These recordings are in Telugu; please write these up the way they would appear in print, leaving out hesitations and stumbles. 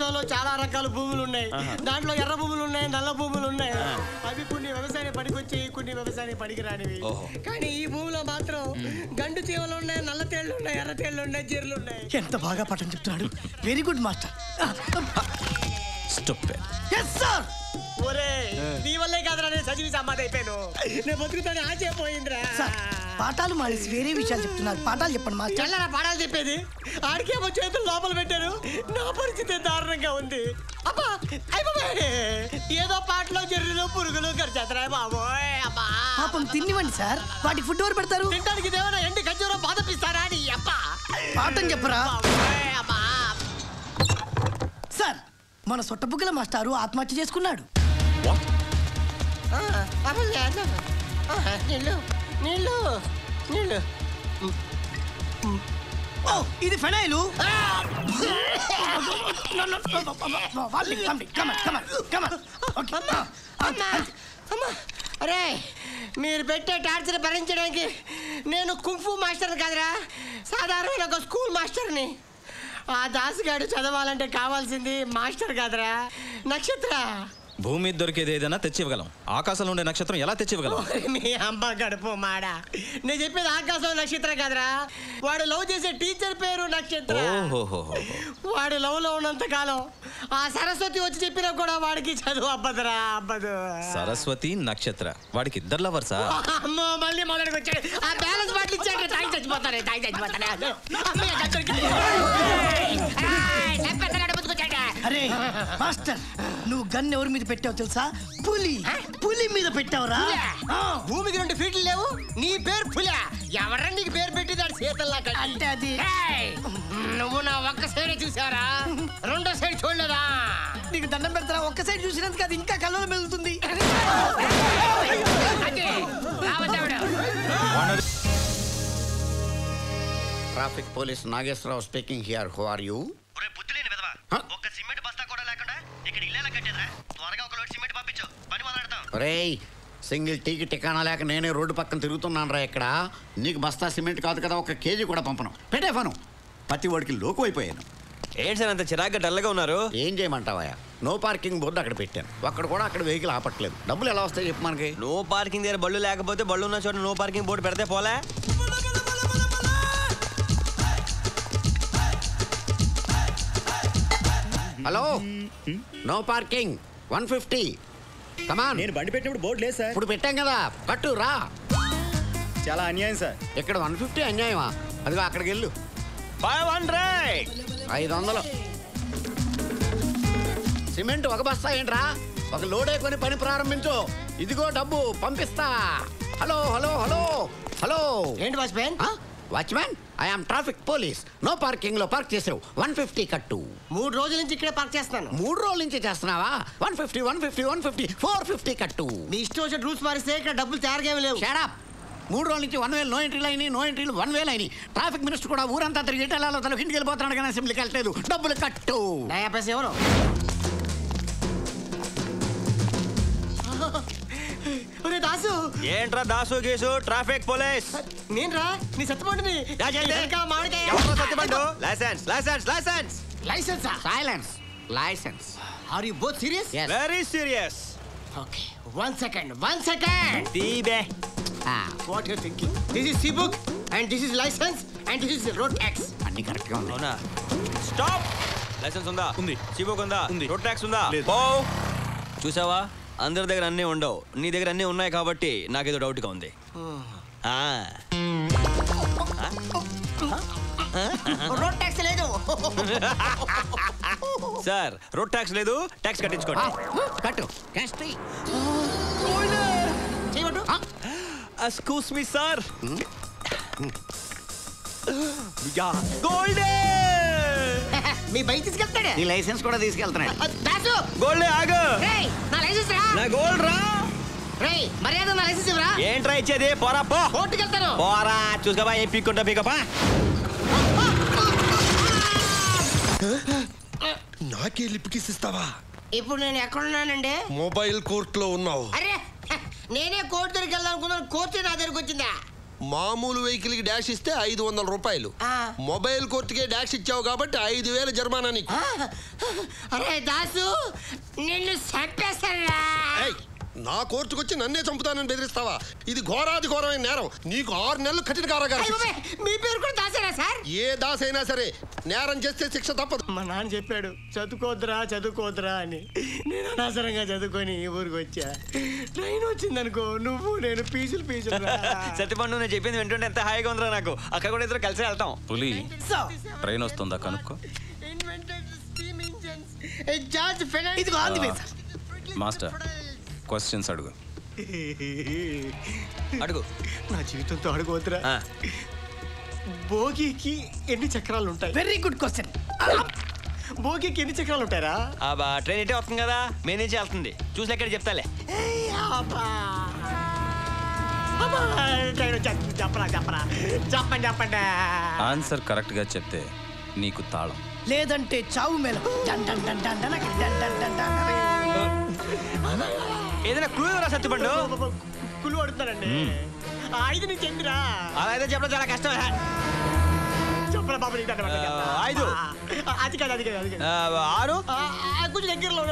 ఆకాశంలో చాలా రకాల భూములు ఉన్నాయి. దాంట్లో ఎర్ర భూములు ఉన్నాయి, నల్ల భూములు ఉన్నాయి. అవి కొన్ని వ్యవసాయ పనికొచ్చి, కొన్ని వ్యవసాయ పనికిరానివి. కానీ ఈ భూమిలో మాత్రం గండు చీమలు ఉన్నాయి, నల్ల తేళ్లు ఉన్నాయి, ఎర్ర తేళ్లు ఉన్నాయి, జీర్లు ఉన్నాయి. ఎంత బాగా పాఠం చెప్తున్నాడు. Very good master. ఒరే నీ వల్లే కాదురా నేను చదివి సమాధి అయిపోయాను. నేను బతుకుతాను ఆశపోయిందిరా. పాఠాలు మానేసి వేరే విషయాలు చెప్తున్నారు. పాఠాలు చెప్పండి మాస్టర్. చల్లరా పాఠాలు చెప్పేది. ఆడికేమో చేతులు లోపల పెట్టారు. నా పరిస్థితి దారుణంగా ఉంది. అబ్బా అయిపోయి ఏదో పాటలో జర్రులు పురుగులు గడిచేతరాయి బాబోయ్. అబ్బా పాపం తినివ్వండి సార్. వాటి ఫుడ్ ఎవరు పెడతారు? తింటానికి దేవనా ఎండి ఖర్జూరం బాధపిస్తారా అని. అబ్బా పాఠం చెప్పరా? అబ్బా సార్ మన సొట్టబుగ్గల మాస్టారు ఆత్మహత్య చేసుకున్నాడు. నీళ్ళు నీళ్ళు నీళ్ళు. ఇది ఫెనైలు. అరే మీరు పెట్టే టార్చర్ భరించడానికి నేను కుంఫు మాస్టర్ కాదురా, సాధారణమైన ఒక స్కూల్ మాస్టర్ని. ఆ దాసుగాడు చదవాలంటే కావాల్సింది మాస్టర్ కాదురా, నక్షత్ర. భూమి మీద దొరికేది ఏదైనా తెచ్చివ్వగలం. ఆకాశంలో ఉండే నక్షత్రం ఎలా తెచ్చివ్వగలం? మీ అమ్మ గడుపు మాడ. నేను చెప్పేది ఆకాశం నక్షత్రం కాదురా, వాడు లవ్ చేసే టీచర్ పేరు నక్షత్ర. వాడు లవ్ లో ఉన్నంత కాలం ఆ సరస్వతి వచ్చి చెప్పినా కూడా వాడికి చదువు అబ్బదురా, అబ్బదు. సరస్వతి నక్షత్ర వాడికి ఇద్దరు లవర్సా? అమ్మో మళ్ళీ మొదటికి వచ్చాడు. ఆ బ్యాలెన్స్ బాటిల్ ఇచ్చాక తాగి చచ్చిపోతానే, తాగి చచ్చిపోతానే. అరే మాస్టర్ నువ్వు గన్ ఎవరి మీద పెట్టావు తెలుసా? పులి. పులి మీద పెట్టావురా. భూమికి 2 ఫీట్లు లేవు, నీ పేరు పులి. ఎవరా నీకు పేరు పెట్టి దాని చేతల్లా అంటే అది. నువ్వు నా ఒక్క సైడే చూసావరా, రెండో సైడ్ చూడలేదా? నీకు దండం పెడతారా? ఒక్క సైడ్ చూసినందుకు అది ఇంకా కళ్ళలో మెదులుతుంది. Traffic police Nageswara Rao speaking here. Who are you? బుద్ధిలేని విధవా, ఒక్క సిమెంట్ బస్తా కూడా లేకుండా ఇక్కడ ఇల్లేలా కట్టేదిరా? త్వరగా ఒక లోడ్ సిమెంట్ పంపించు, పని మొదలెడతాం. రేయ్ సింగిల్ టీకి టికానా లేక నేనే రోడ్డు పక్కన తిరుగుతున్నాను రా. ఇక్కడ నీకు బస్తా సిమెంట్ కాదు కదా, 1 కేజీ కూడా పంపను. పెట్టేఫాను. ప్రతి వాడికి లోకు అయిపోయాను. ఏంటి సార్ అంత చిరాగ్గా డల్గా ఉన్నారు? ఏం చేయమంటావా? నో పార్కింగ్ బోర్డు అక్కడ పెట్టాను. అక్కడ కూడా అక్కడ వెహికల్ ఆపట్లేదు. డబ్బులు ఎలా వస్తాయి చెప్పు మనకి? నో పార్కింగ్ దగ్గర బళ్ళు లేకపోతే బళ్ళు ఉన్న చోట నో పార్కింగ్ బోర్డు పెడితే పోలే. Hello, no parking 150. కమాన్. నేను బండి పెట్టినప్పుడు బోర్డు లేదు సార్. ఇప్పుడు పెట్టాం కదా, కట్టు రా. చాలా అన్యాయం సార్. ఇక్కడ 150 అన్యాయమా? అదిగో అక్కడికి వెళ్ళు. 500 సిమెంట్ 1 బస్తా ఏంట్రా? 1 లోడే కొని పని ప్రారంభించు. ఇదిగో డబ్బు పంపిస్తా. Hello hello hello hello. ఏంటి watchman? Watchman, I'm traffic police. No parking లో పార్క్ చేసావు, 150 కట్టు. 3 రోజుల నుంచి ఇక్కడే పార్క్ చేస్తున్నాను. 3 రోజుల నుంచి చేస్తున్నావా? 150 150 150 450 కట్టు. మీ ఇష్టం వచ్చిన రూల్స్ మారిస్తే ఇక్కడ డబ్బులు తయారుగా లేవు. Shut up. 3 రోజుల నుంచి 1 వేలు నో ఎంట్రీలు అయినాయి, నో ఎంట్రీలు 1 వేలు అయినాయి. ట్రాఫిక్ మినిస్టర్ కూడా ఊరంతా తిరిగి ఇటలాలో తల ఇంటికి వెళ్ళిపోతున్నాడు కానీ అసెంబ్లీకి వెళ్ళలేదు. డబ్బులు కట్టు. ఎవరు? దాసు. ఏంట్రా దాసు గీసు? ట్రాఫిక్ పోలీస్ నేనురా, నీ సత్యపండుని. Satyapandu. Licence licence licence licence. Silence. Licence. Are you both serious? Very serious. Okay, 1 second. తీబే. What you thinking? This is C book and this is licence and this is road tax. అన్ని కరెక్ట్ గా ఉన్నాయి. అవునా? స్టాప్. లైసెన్స్ ఉందా? ఉంది. సి బుక్ ఉందా? ఉంది. రోడ్ ట్యాక్స్ ఉందా? ఓ చూసావా, అందరి దగ్గర అన్నీ ఉండవు, నీ దగ్గర అన్నీ ఉన్నాయి కాబట్టి నాకేదో డౌట్గా ఉంది. రోడ్ ట్యాక్స్ లేదు సార్. రోడ్ ట్యాక్స్ లేదు, ట్యాక్స్ కట్టించుకోండి. కట్టు. Excuse me sir. గోల్డే. మీ బైక్ తీసుకెళ్తాడే. నీ లైసెన్స్ కూడా తీసుకెళ్తున్నాడు. దాసు. గోల్డే ఆగు. రేయ్ నా లైసెన్స్ రా. నా గోల్డ్ రా. రేయ్ మర్యాద నా లైసెన్స్ ఇవ్వరా. ఏంట్రా ఇచ్చేది? పోరా పో. కోర్టుకి వెళ్తాను. పోరా. చూసుకోబా ఏం పీక్కుంటా పీకపా. నాకే లిప్ కిస్ ఇస్తావా? ఇప్పుడు నేను ఎక్కడున్నానండి? మొబైల్ కోర్టులో ఉన్నావు. అరే నేనే కోర్టు దగ్గరికి వెళ్దాం అనుకున్నాను, కోర్టు నా దగ్గరికి వచ్చిందా? మామూలు వెహికల్ కి డాష్ ఇస్తే 500 రూపాయలు. మొబైల్ కోర్టుకే డాష్ ఇచ్చావు కాబట్టి 5000 జరిమానా నీకు. అరే దాసు నిన్ను చంపేస్తారా? నా కోర్టుకు వచ్చి నన్నే చంపుతానని బెదిరిస్తావా? ఇది ఘోరాది ఘోరమైన నేరం. నీకు 6 నెలలు కఠిన కారాగారం. మీ పేరు కూడా దాసేనా సార్? ఏ దాసైనా సరే నేరం చేస్తే శిక్ష తప్పదు. మా నాన్న చెప్పాడు చదువుకోద్రా అని. నేను అనవసరంగా చదువుకొని ఈ ఊరికి వచ్చా. ట్రైన్ వచ్చిందనుకో నువ్వు నేను పీసులు సత్యపండు నేను చెప్పింది వింటుంటే ఎంత హాయిగా ఉందిరా నాకు. అక్కడ కూడా ఇద్దరు కలిసి వెళ్తాం. పులి ట్రైన్ వస్తుందా కనుక్కో. మాస్టర్ క్వశ్చన్స్ అడుగు. అడుగు. నా జీవితంతో అడుగుతురా. భోగికి ఎన్ని చక్రాలు ఉంటాయి? Very good question. భోగికి ఎన్ని చక్రాలు ఉంటాయరా? ట్రైన్ ఇటే వస్తుంది కదా, మెయిన్ నుంచి వెళ్తుంది. చూసి ఎక్కడ చెప్తాలే. చెప్పండి. ఆన్సర్ కరెక్ట్ గా చెప్తే నీకు తాళం, లేదంటే చావు మేళం. ఏదైనా క్లూ రా సత్యపండు. కులు అడుగుతానండి. 5 నుంచి ఎందురా? అలా అయితే చెప్పడం చాలా కష్టం. చెప్పరా బాబు. 5 అది కాదు 6 కొంచెం దగ్గరలో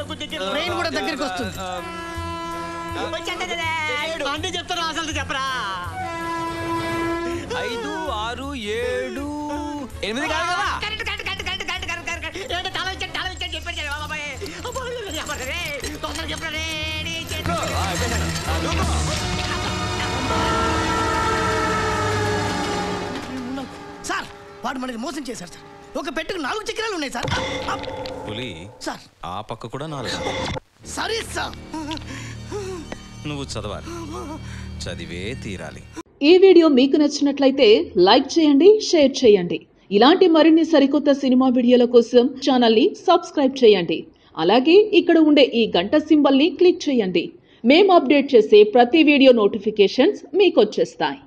ట్రైన్ కూడా దగ్గరికి వస్తుంది. అంటే చెప్తారు అసలు చెప్పరా? 5 6 7 8 కాదు కదా. సార్ వాడు మనకి మోసం చేశారు సార్. ఒక పెట్టుకు 4 చక్రాలు ఉన్నాయి సార్. పులి సార్ ఆ పక్క కూడా 4. సరే సార్. నువ్వు చదవాలి, చదివే తీరాలి. ఈ వీడియో మీకు నచ్చినట్లయితే లైక్ చేయండి, షేర్ చేయండి. ఇలాంటి మరిన్ని సరికొత్త సినిమా వీడియోల కోసం ఛానల్ని సబ్స్క్రైబ్ చేయండి. అలాగే ఇక్కడ ఉండే ఈ గంట సింబల్ని క్లిక్ చేయండి. మేము అప్డేట్ చేసే ప్రతి వీడియో నోటిఫికేషన్స్ మీకు వచ్చేస్తాయి.